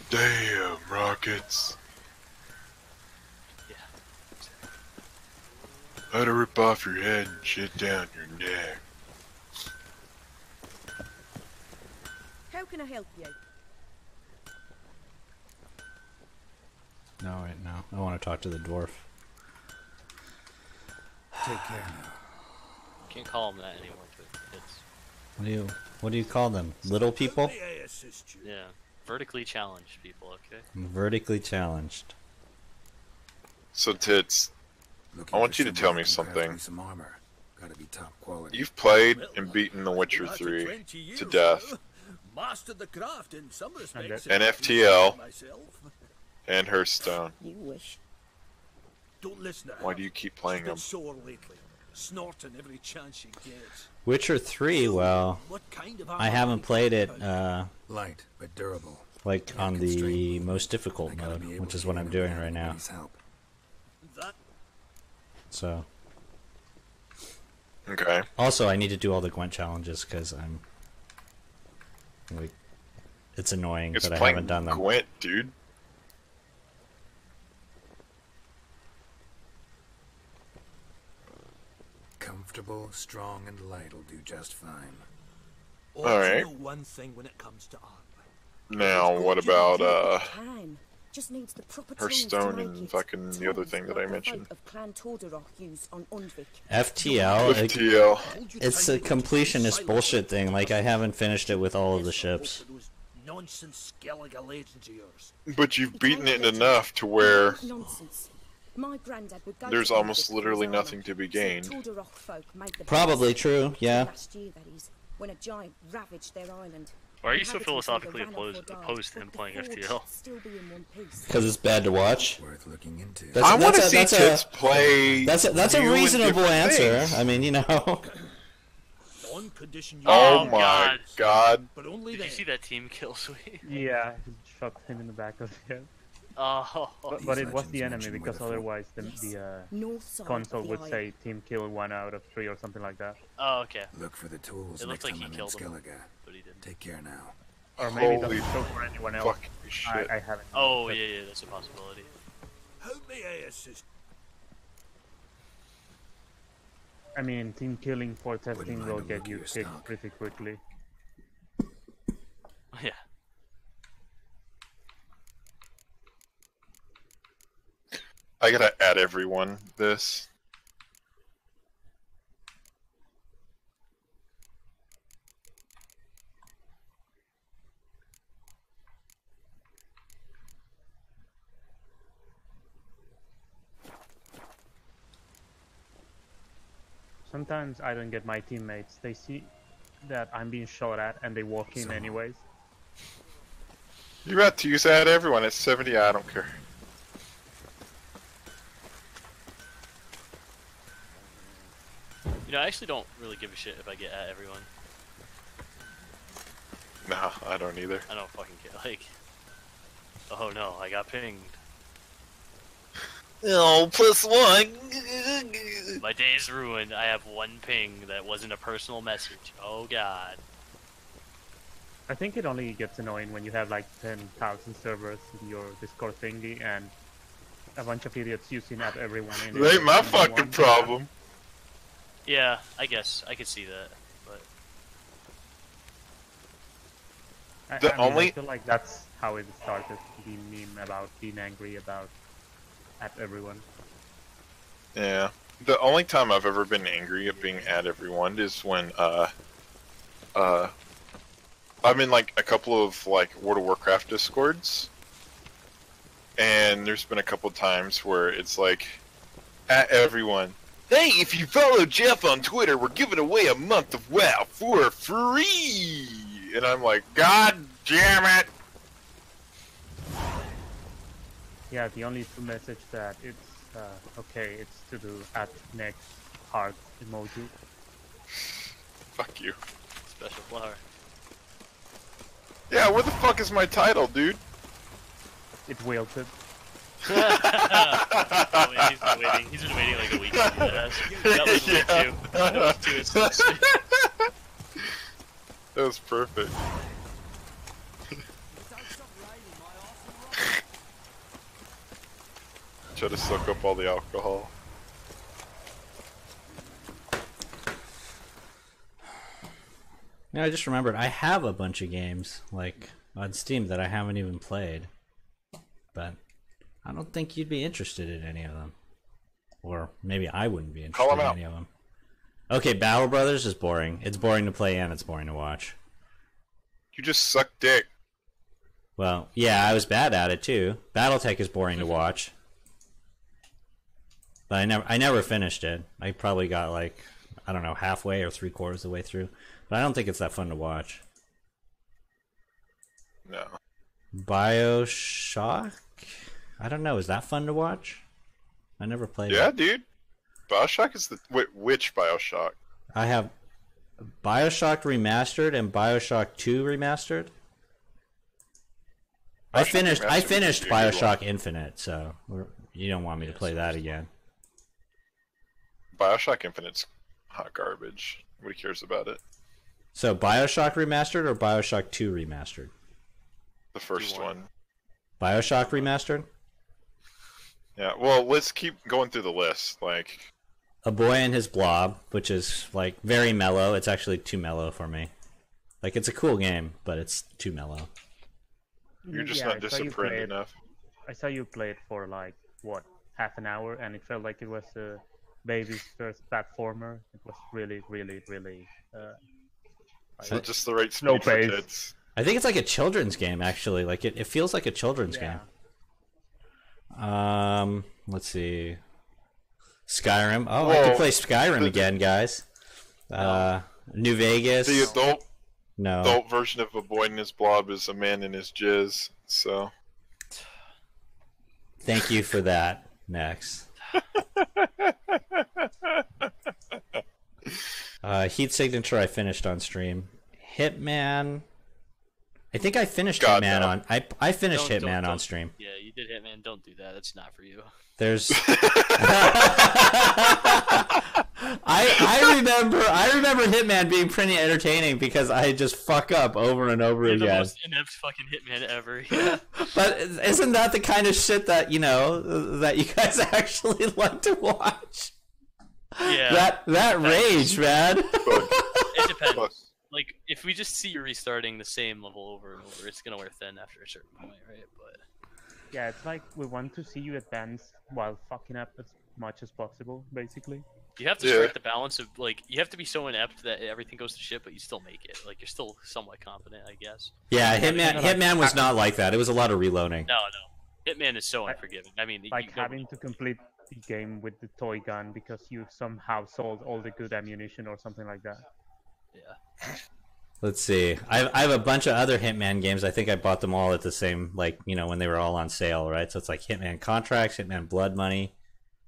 Speaker 9: Damn, rockets.
Speaker 2: Yeah.
Speaker 9: Let her rip off your head and shit down your neck.
Speaker 4: How can I help you?
Speaker 3: No, wait, no. I want to talk to the dwarf.
Speaker 8: Take care now.
Speaker 2: Can't call them that anymore, but it's...
Speaker 3: What do you call them? Little people?
Speaker 7: May I assist you?
Speaker 2: Yeah. Vertically challenged people, okay?
Speaker 3: Vertically challenged.
Speaker 9: So, Tits,
Speaker 8: Looking
Speaker 9: I want
Speaker 8: for
Speaker 9: you to tell me
Speaker 8: someone who can craft
Speaker 9: something.
Speaker 8: me some armor. Gotta be top quality.
Speaker 9: You've played and beaten The Witcher
Speaker 7: After
Speaker 9: 3
Speaker 7: 20 years
Speaker 9: to death,
Speaker 7: now, mastered the craft in some respects.
Speaker 9: And
Speaker 7: if I do
Speaker 9: FTL.
Speaker 7: say myself.
Speaker 9: and Hearthstone.
Speaker 4: You wish.
Speaker 7: Don't listen to her.
Speaker 9: Why do you keep playing
Speaker 7: She's been
Speaker 9: them?
Speaker 7: sore lately, snorting every chance she gets.
Speaker 3: Witcher 3, well,
Speaker 7: What kind of
Speaker 3: I
Speaker 7: armor
Speaker 3: haven't
Speaker 7: do you
Speaker 3: played it,
Speaker 7: think?
Speaker 8: Light, but durable.
Speaker 3: like
Speaker 8: Yeah,
Speaker 3: on the
Speaker 8: constrained.
Speaker 3: most difficult
Speaker 8: I gotta
Speaker 3: mode,
Speaker 8: be able
Speaker 3: which
Speaker 8: to
Speaker 3: is what
Speaker 8: get
Speaker 3: I'm
Speaker 8: in
Speaker 3: doing
Speaker 8: and out
Speaker 3: right now.
Speaker 8: with help.
Speaker 7: That
Speaker 3: So,
Speaker 9: Okay.
Speaker 3: Also, I need to do all the Gwent challenges because it's annoying
Speaker 9: It's
Speaker 3: that I
Speaker 9: playing
Speaker 3: haven't done them.
Speaker 9: Gwent, dude.
Speaker 8: Comfortable, strong, and light will do just fine.
Speaker 9: Alright.
Speaker 10: One thing when it comes to armor.
Speaker 9: Now, what about,
Speaker 6: Just needs the proper
Speaker 9: Hearthstone and fucking the other thing that I mentioned?
Speaker 3: FTL,
Speaker 9: FTL.
Speaker 3: it's a completionist bullshit thing. Like, I haven't finished it with all of the ships.
Speaker 10: Nonsense Skellige legends of yours.
Speaker 9: But you've beaten it enough to where
Speaker 6: My granddad would go
Speaker 9: there's
Speaker 6: to
Speaker 9: almost
Speaker 6: Norfolk
Speaker 9: literally
Speaker 6: for his
Speaker 9: nothing to be gained.
Speaker 6: Taldorach folk made the
Speaker 3: Probably
Speaker 6: best.
Speaker 3: true, yeah.
Speaker 6: Last year, that is, when a giant ravaged their island.
Speaker 2: Why are you so
Speaker 6: Inhabitants
Speaker 2: philosophically
Speaker 6: either ran off or died,
Speaker 2: opposed to him
Speaker 6: but the
Speaker 2: playing
Speaker 6: forge
Speaker 2: FTL?
Speaker 6: still be in one piece.
Speaker 3: Because it's bad to watch.
Speaker 8: Worth looking into.
Speaker 9: I want to see Tits play.
Speaker 3: That's a
Speaker 9: new and
Speaker 3: reasonable
Speaker 9: different
Speaker 3: answer.
Speaker 9: things.
Speaker 3: I mean, you know.
Speaker 10: On condition you
Speaker 9: Oh
Speaker 2: Oh,
Speaker 9: my
Speaker 2: God.
Speaker 9: god.
Speaker 10: but only
Speaker 2: Did you
Speaker 10: then.
Speaker 2: see that team kill, sweet?
Speaker 5: Yeah, he shot him in the back of the head.
Speaker 2: Oh,
Speaker 5: But it
Speaker 8: These
Speaker 5: was the
Speaker 8: legends
Speaker 5: enemy
Speaker 8: mention
Speaker 5: because
Speaker 8: where the
Speaker 5: otherwise the
Speaker 6: North side
Speaker 5: console
Speaker 6: of the
Speaker 5: would
Speaker 6: island.
Speaker 5: say team kill 1 out of 3 or something like that.
Speaker 2: oh, okay.
Speaker 8: Look for the tools
Speaker 2: It looked
Speaker 8: next
Speaker 2: like he
Speaker 8: time I'm in
Speaker 2: killed him,
Speaker 8: Skellige.
Speaker 2: but he didn't.
Speaker 8: Take care now.
Speaker 5: Or maybe it
Speaker 9: Holy
Speaker 5: doesn't show for anyone else.
Speaker 9: fucking shit.
Speaker 5: I haven't.
Speaker 2: Oh,
Speaker 5: checked.
Speaker 2: yeah, that's a possibility.
Speaker 10: Help me, assist.
Speaker 5: I mean, team killing for testing
Speaker 8: mind
Speaker 5: will
Speaker 8: a
Speaker 5: get
Speaker 8: look
Speaker 5: you
Speaker 8: at your
Speaker 5: kicked
Speaker 8: stock.
Speaker 5: pretty quickly.
Speaker 2: Yeah.
Speaker 9: I gotta add everyone this.
Speaker 5: Sometimes I don't get my teammates. They see that I'm being shot at and they walk in anyways.
Speaker 9: You're about to use add everyone. It's 70. I don't care.
Speaker 2: You know, I actually don't really give a shit if I get at everyone.
Speaker 9: Nah, I don't either.
Speaker 2: I don't fucking care. Like, oh no, I got pinged.
Speaker 9: Oh, +1.
Speaker 2: My day's ruined. I have one ping that wasn't a personal message. Oh god.
Speaker 5: I think it only gets annoying when you have like 10,000 servers in your Discord thingy and a bunch of idiots using at everyone.
Speaker 9: It ain't my fucking problem.
Speaker 2: Yeah, I guess I could see that, but
Speaker 5: I feel like that's how it started, the meme about being angry about at everyone.
Speaker 9: Yeah. The only time I've ever been angry at being at everyone is when I'm in like a couple of like World of Warcraft Discords, and there's been a couple times where it's like at everyone. Hey, if you follow Jeff on Twitter, we're giving away a month of WoW for free! And I'm like, God damn it!
Speaker 5: Yeah, the only two message that it's okay, it's to do at next heart emoji.
Speaker 9: Fuck you.
Speaker 2: special flower.
Speaker 9: Yeah, where the fuck is my title, dude?
Speaker 5: It wilted.
Speaker 2: Oh, man, he's been waiting like a week to do that. That was way too. That was too exclusive.
Speaker 9: That was perfect. Try to soak up all the alcohol.
Speaker 3: Yeah, I just remembered I have a bunch of games like on Steam that I haven't even played, but I don't think you'd be interested in any of them, or maybe I wouldn't be interested in any of them. Okay, Battle Brothers is boring. It's boring to play and it's boring to watch.
Speaker 9: You just suck dick.
Speaker 3: Well, yeah, I was bad at it too. BattleTech is boring to watch, but I never finished it. I probably got like, I don't know, halfway or 3/4 of the way through. But I don't think it's that fun to watch.
Speaker 9: No.
Speaker 3: BioShock? I don't know. Is that fun to watch? I never played it.
Speaker 9: Yeah, dude. BioShock is the... Wait, which BioShock?
Speaker 3: I have BioShock Remastered and BioShock 2 Remastered. I finished BioShock Infinite, so you don't want me to play that again.
Speaker 9: BioShock Infinite's hot garbage. Nobody cares about it.
Speaker 3: So BioShock Remastered or BioShock 2 Remastered?
Speaker 9: The first one.
Speaker 3: BioShock Remastered?
Speaker 9: Yeah, well, let's keep going through the list. Like,
Speaker 3: A Boy and His Blob, which is like very mellow. It's actually too mellow for me. Like, it's a cool game, but it's too mellow.
Speaker 9: you're just not disciplined enough.
Speaker 5: I saw you play it for like, what, half an hour, and it felt like it was a baby's first platformer. It was really, really, really...
Speaker 9: So just the right
Speaker 5: slow
Speaker 9: speed for
Speaker 5: pace.
Speaker 9: kids.
Speaker 3: I think it's like a children's game, actually. Like, it feels like a children's game. Let's see. Skyrim. Oh, I could play Skyrim again, guys. New Vegas.
Speaker 9: The adult
Speaker 3: No.
Speaker 9: version of A Boy and His Blob is a man in his jizz, so...
Speaker 3: Thank you for that. Next. Heat Signature I finished on stream. Hitman. I think I finished Hitman on... I finished Hitman on stream.
Speaker 2: Yeah, you did Hitman. Don't do that. That's not for you.
Speaker 3: There's... I remember Hitman being pretty entertaining because I just fuck up over and over again.
Speaker 2: The most inept fucking Hitman ever. Yeah.
Speaker 3: But isn't that the kind of shit that, you know, that you guys actually like to watch?
Speaker 2: Yeah.
Speaker 3: That rage, man.
Speaker 2: It depends. Like, if we just see you restarting the same level over and over, it's gonna wear thin after a certain point, right? But
Speaker 5: yeah, it's like we want to see you advance while fucking up as much as possible, basically.
Speaker 2: you have to strike the balance of, like, you have to be so inept that everything goes to shit, but you still make it. Like, you're still somewhat competent, I guess.
Speaker 3: Yeah, Hitman was not like that. It was a lot of reloading.
Speaker 2: No. Hitman is so unforgiving. I mean,
Speaker 5: like having to complete the game with the toy gun because you somehow sold all the good ammunition or something like that.
Speaker 2: Yeah.
Speaker 3: Let's see. I have a bunch of other Hitman games. I think I bought them all at the same, like, you know, when they were all on sale, right? So it's like Hitman Contracts, Hitman Blood Money,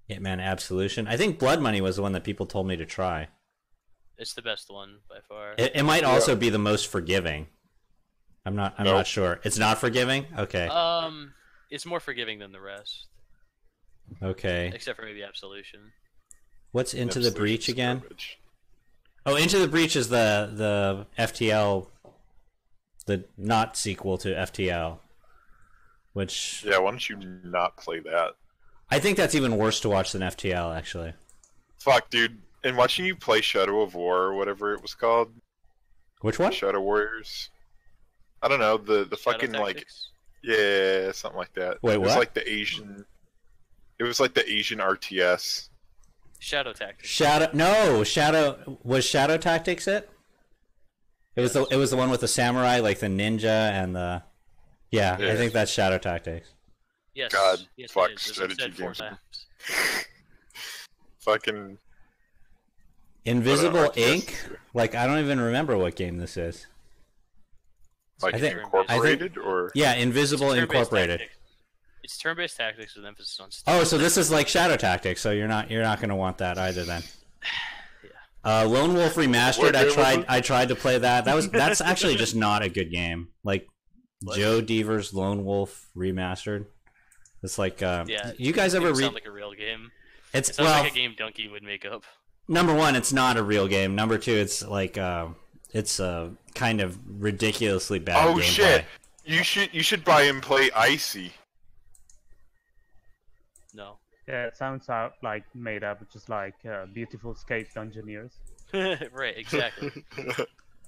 Speaker 3: Hitman Absolution. I think Blood Money was the one that people told me to try.
Speaker 2: It's the best one by far.
Speaker 3: It might also be the most forgiving. I'm not sure. It's not forgiving? Okay.
Speaker 2: It's more forgiving than the rest.
Speaker 3: Okay.
Speaker 2: Except for maybe Absolution.
Speaker 3: What's Into the Breach again? Oh, Into the Breach is the FTL, the not sequel to FTL, which...
Speaker 9: Yeah, why don't you not play that?
Speaker 3: I think that's even worse to watch than FTL, actually.
Speaker 9: Fuck, dude. And watching you play Shadow of War, or whatever it was called.
Speaker 3: Which one?
Speaker 9: Shadow Warriors. I don't know, the fucking, like... Yeah, something like that.
Speaker 3: Wait,
Speaker 9: it was
Speaker 3: what?
Speaker 9: like the Asian... It was like the Asian RTS.
Speaker 2: Shadow Tactics.
Speaker 3: Was Shadow Tactics it? It was the one with the samurai, like the ninja and the... Yeah, I think that's Shadow Tactics.
Speaker 2: Yes.
Speaker 9: God,
Speaker 2: yes,
Speaker 9: fuck
Speaker 2: it is.
Speaker 9: strategy
Speaker 2: Four
Speaker 9: games.
Speaker 2: times.
Speaker 9: Fucking...
Speaker 3: Invisible
Speaker 9: RTS.
Speaker 3: Ink? Like, I don't even remember what game this is.
Speaker 9: Like Incorporated, or...
Speaker 3: Yeah, Invisible Incorporated.
Speaker 2: Tactics. It's turn-based tactics with emphasis on...
Speaker 3: Oh, so this is like Shadow Tactics, so you're not going to want that either then. Lone Wolf Remastered, I tried to play that. That's actually just not a good game. Like Joe Deaver's Lone Wolf Remastered. It's like you guys ever
Speaker 2: sound like a real game.
Speaker 3: It
Speaker 2: sounds like a game Donkey would make up.
Speaker 3: Number one, it's not a real game. Number two, it's like it's a kind of ridiculously bad gameplay.
Speaker 9: Shit. You should buy and play Icy.
Speaker 2: No.
Speaker 5: Yeah, it sounds like made up, just like beautiful escape dungeoneers.
Speaker 2: Right, exactly.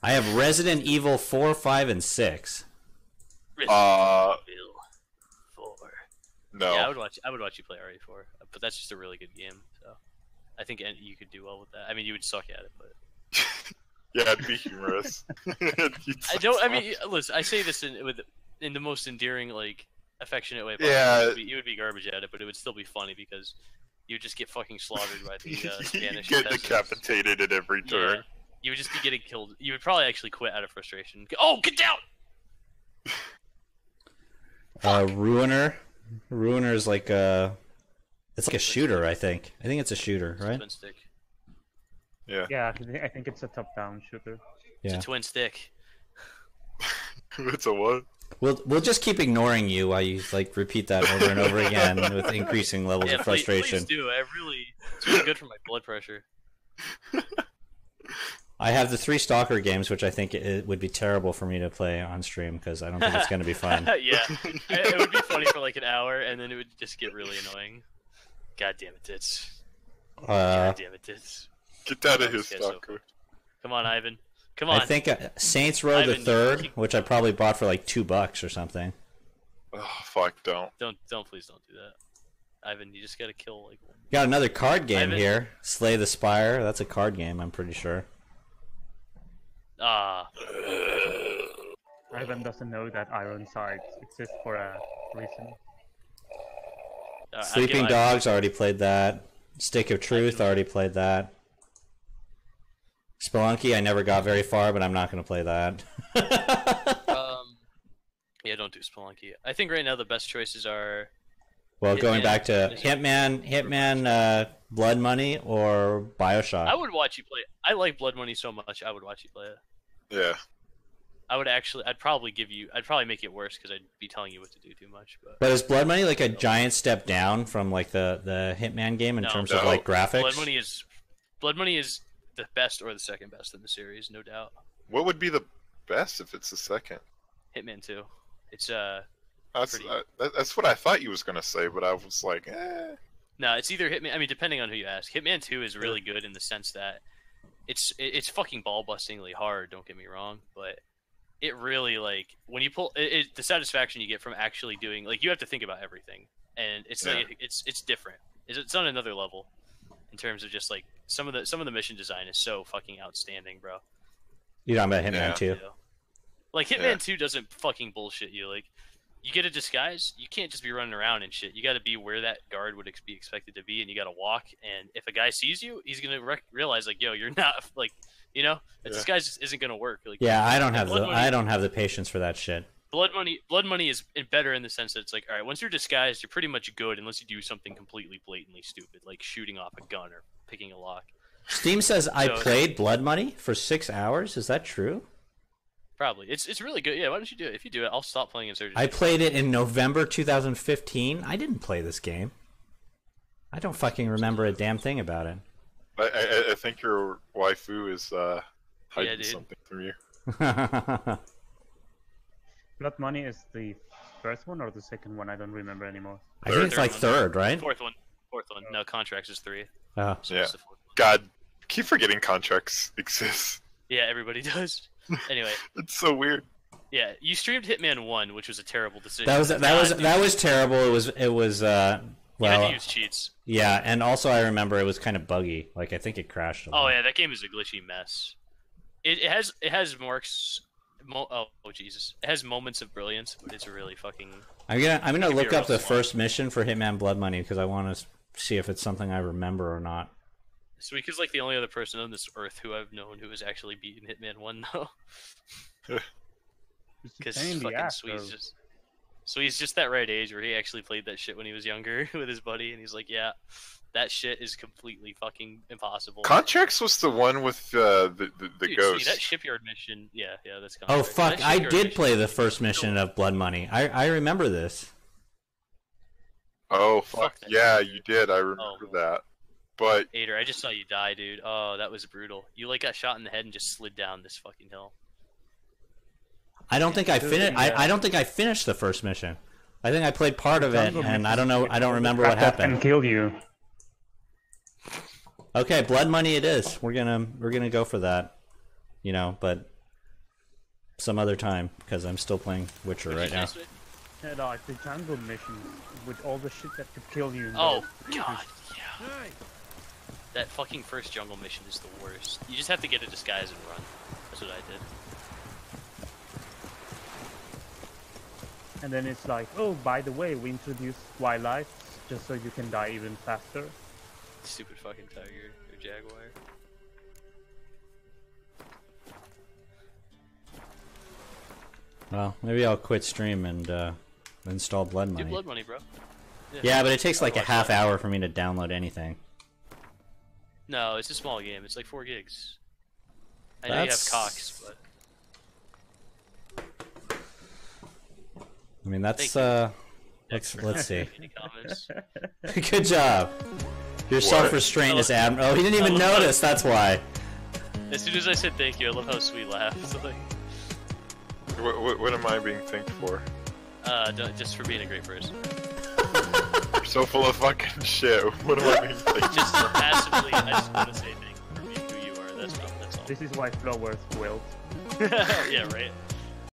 Speaker 3: I have Resident Evil 4, 5, and 6.
Speaker 2: Resident Evil 4.
Speaker 9: No.
Speaker 2: Yeah, I would watch you play RE4, but that's just a really good game. So I think you could do well with that. I mean, you would suck at it, but
Speaker 9: yeah, it'd be humorous.
Speaker 2: Listen, I say this in the most endearing, like, affectionate way.
Speaker 9: Yeah,
Speaker 2: you would be garbage at it, but it would still be funny because you would just get fucking slaughtered by the Spanish.
Speaker 9: You get decapitated at every turn.
Speaker 2: Yeah. You would just be getting killed. You would probably actually quit out of frustration. Oh, get down!
Speaker 3: Ruiner is like it's like a shooter. I think it's a shooter, right?
Speaker 2: Twin stick.
Speaker 9: Yeah.
Speaker 5: Yeah, I think it's a top-down shooter.
Speaker 2: It's a twin stick.
Speaker 9: It's a what?
Speaker 3: We'll just keep ignoring you while you like repeat that over and over again with increasing levels of frustration.
Speaker 2: Please do. It's really good for my blood pressure.
Speaker 3: I have the 3 Stalker games, which I think it would be terrible for me to play on stream because I don't think it's going to be fun.
Speaker 2: Yeah, it would be funny for like an hour, and then it would just get really annoying. God damn it, tits. God damn it, tits.
Speaker 9: Get out of here, Stalker.
Speaker 2: Come on, Ivan. Come on.
Speaker 3: I think Saints Row the Third, which I probably bought for like $2 or something.
Speaker 9: Oh fuck! Don't.
Speaker 2: Please don't do that. Ivan, you just gotta kill like.
Speaker 3: Got another card game
Speaker 2: Ivan.
Speaker 3: here. Slay the Spire. That's a card game, I'm pretty sure.
Speaker 5: Ivan doesn't know that Iron Sights exist for a reason.
Speaker 3: Sleeping Dogs, already played that. Stick of Truth, already played that. Spelunky, I never got very far, but I'm not going to play that.
Speaker 2: Yeah, don't do Spelunky. I think right now the best choices are...
Speaker 3: Well, going back to Hitman, Blood Money, or Bioshock.
Speaker 2: I would watch you play it. I like Blood Money so much, I would watch you play it.
Speaker 9: Yeah.
Speaker 2: I'd probably make it worse because I'd be telling you what to do too much. But
Speaker 3: is Blood Money like a giant step down from like the Hitman game in terms of like graphics?
Speaker 2: Blood Money is the best or the second best in the series, no doubt.
Speaker 9: What would be the best if it's the second?
Speaker 2: Hitman 2. It's
Speaker 9: that's what I thought you was gonna say, but I was like, eh.
Speaker 2: No, it's either Hitman. I mean, depending on who you ask. Hitman 2 is really good in the sense that it's fucking ball-bustingly hard. Don't get me wrong, but it really like when you pull the satisfaction you get from actually doing like you have to think about everything, and it's like it's different. It's on another level in terms of just like some of the mission design is so fucking outstanding, bro.
Speaker 3: You're talking about Hitman 2.
Speaker 2: Like Hitman 2 doesn't fucking bullshit you. Like you get a disguise, you can't just be running around and shit. You got to be where that guard would be expected to be, and you got to walk. And if a guy sees you, he's gonna realize like, yo, you're not like, you know, that disguise just isn't gonna work. Like,
Speaker 3: yeah, I don't have the patience for that shit.
Speaker 2: Blood Money is better in the sense that it's like, all right, once you're disguised, you're pretty much good unless you do something completely blatantly stupid, like shooting off a gun or picking a lock.
Speaker 3: Steam says I played Blood Money for 6 hours. Is that true?
Speaker 2: Probably. It's really good. Yeah, why don't you do it? If you do it, I'll stop playing Insurgency.
Speaker 3: I played it in November 2015. I didn't play this game. I don't fucking remember a damn thing about it.
Speaker 9: I think your waifu is hiding something from you.
Speaker 5: Blood Money is the first one or the second one? I don't remember anymore.
Speaker 3: I think it's like third, right?
Speaker 2: Fourth one. No, Contracts is 3.
Speaker 3: Oh.
Speaker 2: So
Speaker 9: yeah. God, keep forgetting Contracts exist.
Speaker 2: Yeah, everybody does. Anyway,
Speaker 9: it's so weird.
Speaker 2: Yeah, you streamed Hitman 1, which was a terrible decision.
Speaker 3: That was terrible. It was well.
Speaker 2: You had to use cheats.
Speaker 3: Yeah, and also I remember it was kind of buggy. Like I think it crashed a lot.
Speaker 2: Oh yeah, that game is a glitchy mess. It has marks. Oh Jesus! It has moments of brilliance, but it's really fucking.
Speaker 3: I'm gonna look up the first mission for Hitman Blood Money because I want to see if it's something I remember or not.
Speaker 2: Sweet's like the only other person on this earth who I've known who has actually beaten Hitman 1 though. Because fucking Sweet's just that right age where he actually played that shit when he was younger with his buddy, and he's like, yeah, that shit is completely fucking impossible.
Speaker 9: Contracts was the one with the
Speaker 2: Dude,
Speaker 9: ghost.
Speaker 2: See, that shipyard mission, yeah, that's Contracts.
Speaker 3: Oh fuck! I did play the first mission of Blood Money. I remember this.
Speaker 9: Oh fuck! Yeah, you did. I remember that. But
Speaker 2: Ader, I just saw you die, dude. Oh, that was brutal. You like got shot in the head and just slid down this fucking hill.
Speaker 3: I don't think I finished. I don't think I finished the first mission. I think I played part of it, and I don't know. I don't remember what happened.
Speaker 5: And kill you.
Speaker 3: Okay, Blood Money it is. We're gonna go for that. You know, but some other time because I'm still playing Witcher right now.
Speaker 5: Yeah, like the jungle mission with all the shit that could kill you.
Speaker 2: Oh god, yeah. That fucking first jungle mission is the worst. You just have to get a disguise and run. That's what I did.
Speaker 5: And then it's like, oh, by the way, we introduced wildlife just so you can die even faster.
Speaker 2: Stupid fucking tiger or jaguar.
Speaker 3: Well, maybe I'll quit stream and install Blood Money.
Speaker 2: Do Blood Money, bro.
Speaker 3: Yeah, but it takes like a half hour for me to download anything.
Speaker 2: No, it's a small game. It's like 4 gigs. I know you have cocks, but...
Speaker 3: I mean, that's, let's see.
Speaker 2: Any comments?
Speaker 3: Good job. Your self-restraint is admirable. Oh, he didn't even notice, that's why.
Speaker 2: As soon as I said thank you, I love how sweet laughed. Like,
Speaker 9: what am I being thanked for?
Speaker 2: Just for being a great person.
Speaker 9: You're so full of fucking shit. What am I being thanked
Speaker 2: Just passively, I just want to say thank you for being who you are. That's all.
Speaker 5: This is why flowers wilt.
Speaker 2: Yeah, right.